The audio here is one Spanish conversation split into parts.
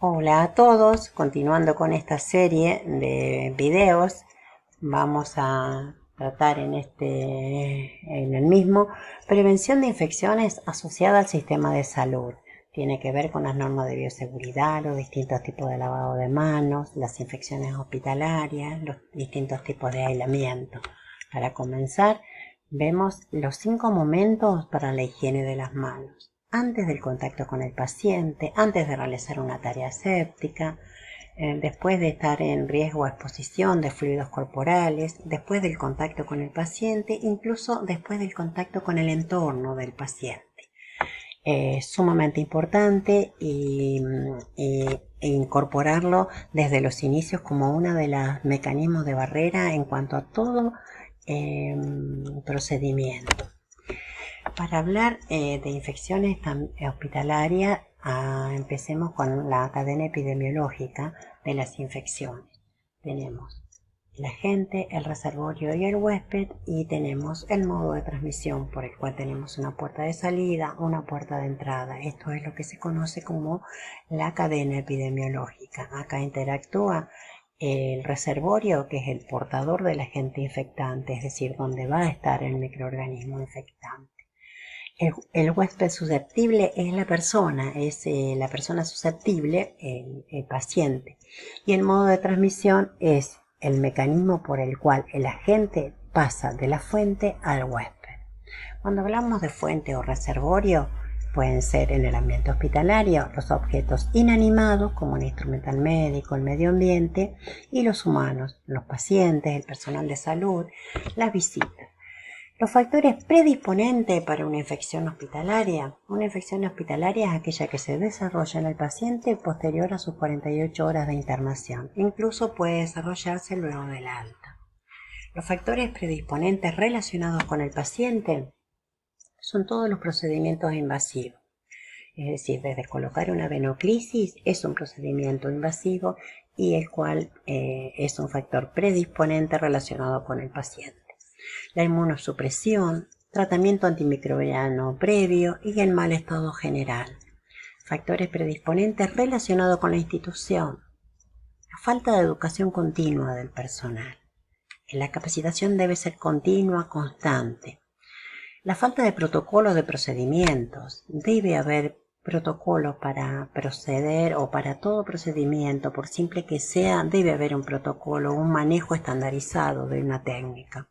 Hola a todos, continuando con esta serie de videos, vamos a tratar en el mismo prevención de infecciones asociada al sistema de salud. Tiene que ver con las normas de bioseguridad, los distintos tipos de lavado de manos, las infecciones hospitalarias, los distintos tipos de aislamiento. Para comenzar, vemos los 5 momentos para la higiene de las manos. Antes del contacto con el paciente, antes de realizar una tarea séptica, después de estar en riesgo o exposición de fluidos corporales, después del contacto con el paciente, incluso después del contacto con el entorno del paciente. Es sumamente importante e incorporarlo desde los inicios como uno de los mecanismos de barrera en cuanto a todo procedimiento. Para hablar de infecciones hospitalarias, empecemos con la cadena epidemiológica de las infecciones. Tenemos el agente, el reservorio y el huésped, y tenemos el modo de transmisión por el cual tenemos una puerta de salida, una puerta de entrada. Esto es lo que se conoce como la cadena epidemiológica. Acá interactúa el reservorio, que es el portador del agente infectante, es decir, donde va a estar el microorganismo infectante. El huésped susceptible es la persona susceptible, el paciente. Y el modo de transmisión es el mecanismo por el cual el agente pasa de la fuente al huésped. Cuando hablamos de fuente o reservorio, pueden ser en el ambiente hospitalario los objetos inanimados como el instrumental médico, el medio ambiente, y los humanos, los pacientes, el personal de salud, las visitas. Los factores predisponentes para una infección hospitalaria. Una infección hospitalaria es aquella que se desarrolla en el paciente posterior a sus 48 horas de internación. Incluso puede desarrollarse luego del alta. Los factores predisponentes relacionados con el paciente son todos los procedimientos invasivos. Es decir, desde colocar una venoclisis es un procedimiento invasivo y el cual es un factor predisponente relacionado con el paciente. La inmunosupresión, tratamiento antimicrobiano previo y el mal estado general. Factores predisponentes relacionados con la institución. La falta de educación continua del personal. La capacitación debe ser continua, constante. La falta de protocolos de procedimientos. Debe haber protocolos para proceder o para todo procedimiento, por simple que sea, debe haber un protocolo, un manejo estandarizado de una técnica.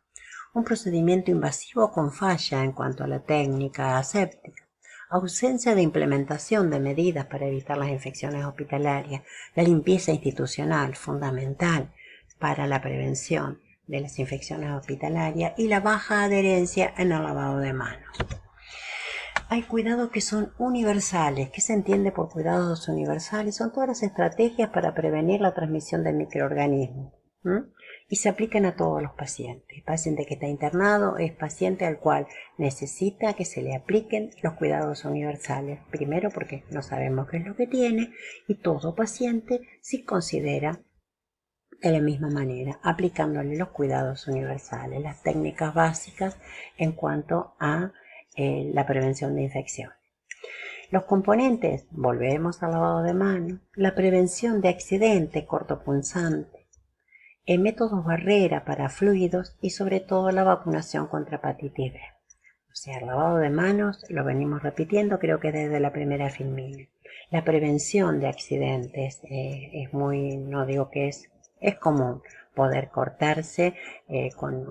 Un procedimiento invasivo con falla en cuanto a la técnica aséptica. Ausencia de implementación de medidas para evitar las infecciones hospitalarias. La limpieza institucional, fundamental para la prevención de las infecciones hospitalarias, y la baja adherencia en el lavado de manos. Hay cuidados que son universales. ¿Qué se entiende por cuidados universales? Son todas las estrategias para prevenir la transmisión de microorganismos. Y se aplican a todos los pacientes. El paciente que está internado es paciente al cual necesita que se le apliquen los cuidados universales. Primero porque no sabemos qué es lo que tiene, y todo paciente se considera de la misma manera, aplicándole los cuidados universales, las técnicas básicas en cuanto a la prevención de infecciones. Los componentes, volvemos al lavado de manos, la prevención de accidentes cortopunzantes, métodos barrera para fluidos y sobre todo la vacunación contra hepatitis B. O sea, el lavado de manos, lo venimos repitiendo, creo que desde la primera filmina. La prevención de accidentes es muy, no digo que es común poder cortarse con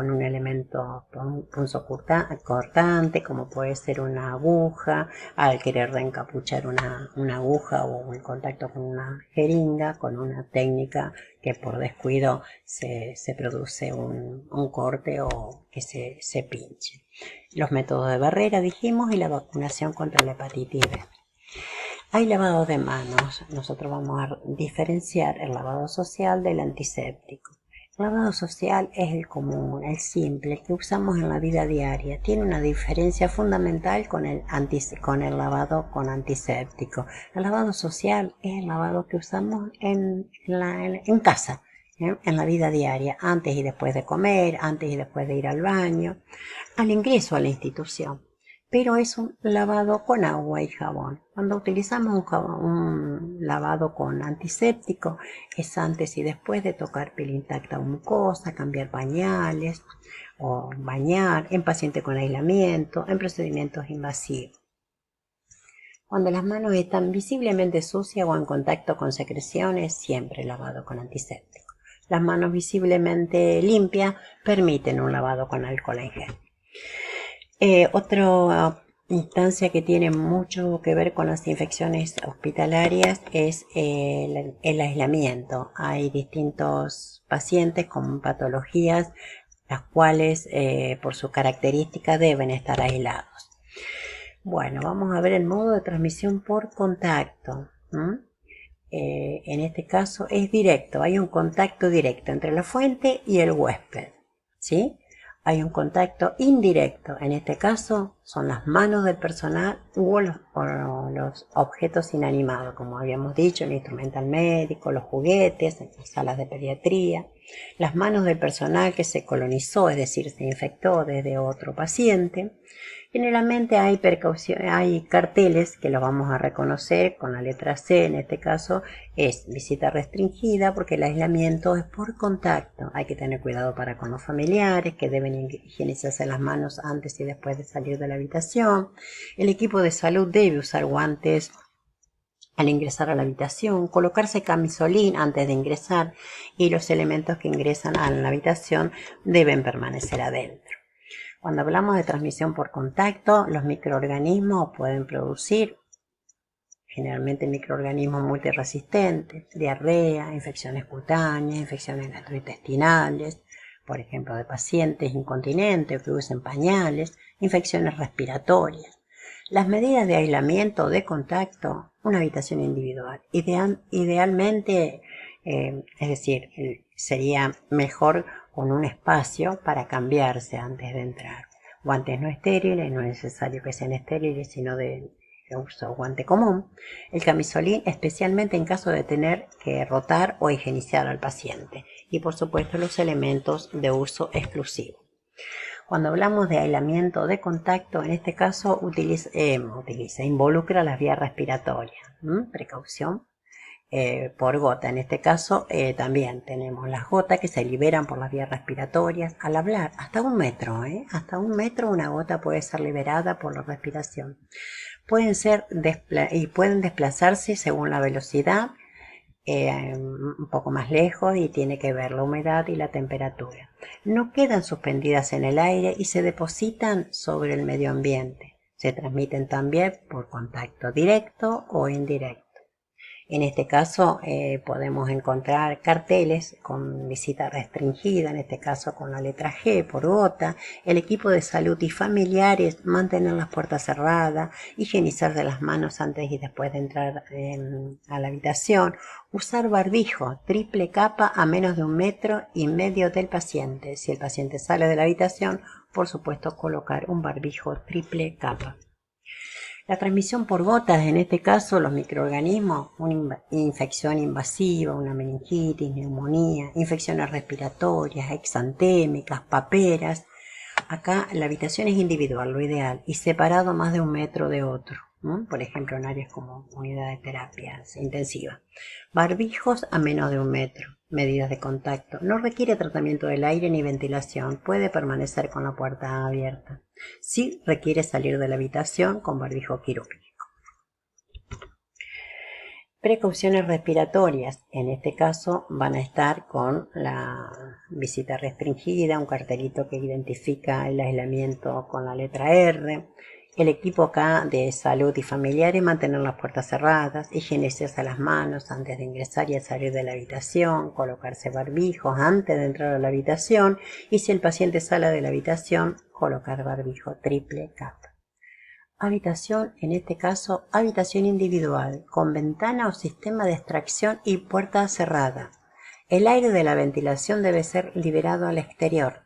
un elemento punzocortante, como puede ser una aguja, al querer reencapuchar una aguja o en contacto con una jeringa, con una técnica que por descuido se produce un corte o que se pinche. Los métodos de barrera, dijimos, y la vacunación contra la hepatitis B. Hay lavado de manos. Nosotros vamos a diferenciar el lavado social del antiséptico. El lavado social es el común, el simple, el que usamos en la vida diaria. Tiene una diferencia fundamental con el lavado con antiséptico. El lavado social es el lavado que usamos en casa, en la vida diaria, antes y después de comer, antes y después de ir al baño, al ingreso a la institución. pero es un lavado con agua y jabón. Cuando utilizamos un lavado con antiséptico, es antes y después de tocar piel intacta o mucosa, cambiar pañales o bañar, en paciente con aislamiento, en procedimientos invasivos. Cuando las manos están visiblemente sucias o en contacto con secreciones, siempre lavado con antiséptico. Las manos visiblemente limpias permiten un lavado con alcohol en gel. Otra instancia que tiene mucho que ver con las infecciones hospitalarias es el aislamiento. Hay distintos pacientes con patologías, las cuales por sus características deben estar aislados. Bueno, vamos a ver el modo de transmisión por contacto. En este caso es directo, hay un contacto directo entre la fuente y el huésped, ¿sí? Hay un contacto indirecto, en este caso son las manos del personal o los objetos inanimados, como habíamos dicho, el instrumental médico, los juguetes, en las salas de pediatría, las manos del personal que se colonizó, es decir, se infectó desde otro paciente. Generalmente hay carteles que los vamos a reconocer con la letra C, en este caso es visita restringida porque el aislamiento es por contacto. Hay que tener cuidado para con los familiares que deben higienizarse las manos antes y después de salir de la habitación. El equipo de salud debe usar guantes al ingresar a la habitación, colocarse camisolín antes de ingresar y los elementos que ingresan a la habitación deben permanecer adentro. Cuando hablamos de transmisión por contacto, los microorganismos pueden producir generalmente microorganismos multiresistentes, diarrea, infecciones cutáneas, infecciones gastrointestinales, por ejemplo de pacientes incontinentes o que usen pañales, infecciones respiratorias. Las medidas de aislamiento de contacto, una habitación individual. Idealmente, es decir, sería mejor con un espacio para cambiarse antes de entrar. Guantes no estériles, no es necesario que sean estériles, sino de uso guante común. El camisolín, especialmente en caso de tener que rotar o higienizar al paciente. Y por supuesto los elementos de uso exclusivo. Cuando hablamos de aislamiento de contacto, en este caso involucra las vías respiratorias. Precaución por gota. En este caso también tenemos las gotas que se liberan por las vías respiratorias al hablar. Hasta 1 metro, hasta 1 metro una gota puede ser liberada por la respiración. Pueden desplazarse según la velocidad, un poco más lejos, y tiene que ver la humedad y la temperatura. No quedan suspendidas en el aire y se depositan sobre el medio ambiente. Se transmiten también por contacto directo o indirecto. En este caso podemos encontrar carteles con visita restringida, en este caso con la letra G por gota. El equipo de salud y familiares mantener las puertas cerradas, higienizarse las manos antes y después de entrar a la habitación, usar barbijo triple capa a menos de 1,5 metros del paciente. Si el paciente sale de la habitación, por supuesto colocar un barbijo triple capa. La transmisión por gotas, en este caso los microorganismos, una infección invasiva, una meningitis, neumonía, infecciones respiratorias, exantémicas, paperas. Acá la habitación es individual, lo ideal, y separado más de 1 metro de otro. Por ejemplo en áreas como unidad de terapias intensivas. Barbijos a menos de 1 metro. Medidas de contacto. No requiere tratamiento del aire ni ventilación. Puede permanecer con la puerta abierta. Sí requiere salir de la habitación con barbijo quirúrgico. Precauciones respiratorias. En este caso van a estar con la visita restringida, un cartelito que identifica el aislamiento con la letra R. El equipo acá de salud y familiares mantener las puertas cerradas, higienizarse las manos antes de ingresar y salir de la habitación, colocarse barbijos antes de entrar a la habitación y si el paciente sale de la habitación, colocar barbijo triple capa. Habitación, en este caso, habitación individual, con ventana o sistema de extracción y puerta cerrada. El aire de la ventilación debe ser liberado al exterior.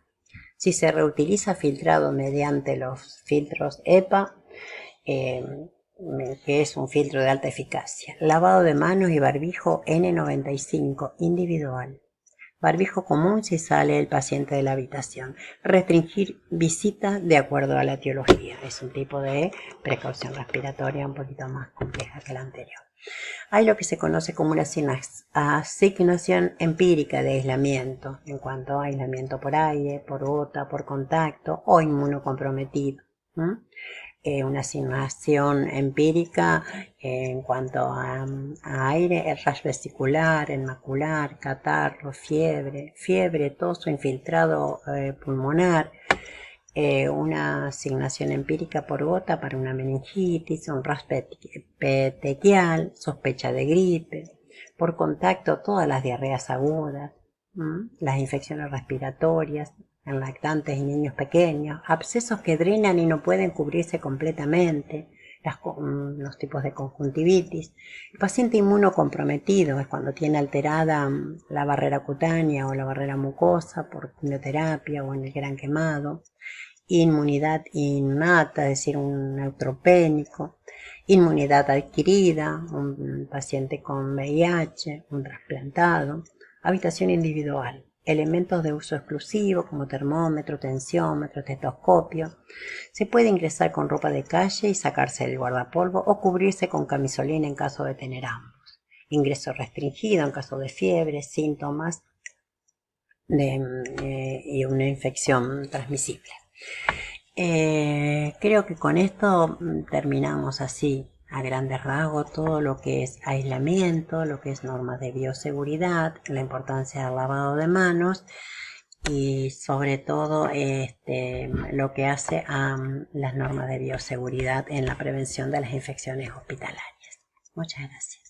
Si se reutiliza filtrado mediante los filtros EPA, que es un filtro de alta eficacia. Lavado de manos y barbijo N95 individual. Barbijo común si sale el paciente de la habitación. Restringir visitas de acuerdo a la etiología. Es un tipo de precaución respiratoria un poquito más compleja que la anterior. Hay lo que se conoce como una asignación empírica de aislamiento, en cuanto a aislamiento por aire, por gota, por contacto o inmunocomprometido. Una asignación empírica en cuanto a aire, el rash vesicular, el macular, catarro, fiebre, tos o infiltrado pulmonar. Una asignación empírica por gota para una meningitis, un rash petequial, sospecha de gripe, por contacto todas las diarreas agudas, las infecciones respiratorias en lactantes y niños pequeños, abscesos que drenan y no pueden cubrirse completamente, los tipos de conjuntivitis. El paciente inmunocomprometido es cuando tiene alterada la barrera cutánea o la barrera mucosa por quimioterapia o en el gran quemado. Inmunidad innata, es decir, un neutropénico. Inmunidad adquirida, un paciente con VIH, un trasplantado. Habitación individual. Elementos de uso exclusivo como termómetro, tensiómetro, estetoscopio. Se puede ingresar con ropa de calle y sacarse el guardapolvo o cubrirse con camisolina en caso de tener ambos. Ingreso restringido en caso de fiebre, síntomas y una infección transmisible. Creo que con esto terminamos así a grandes rasgos todo lo que es aislamiento, lo que es normas de bioseguridad, la importancia del lavado de manos y sobre todo lo que hace a las normas de bioseguridad en la prevención de las infecciones hospitalarias. Muchas gracias.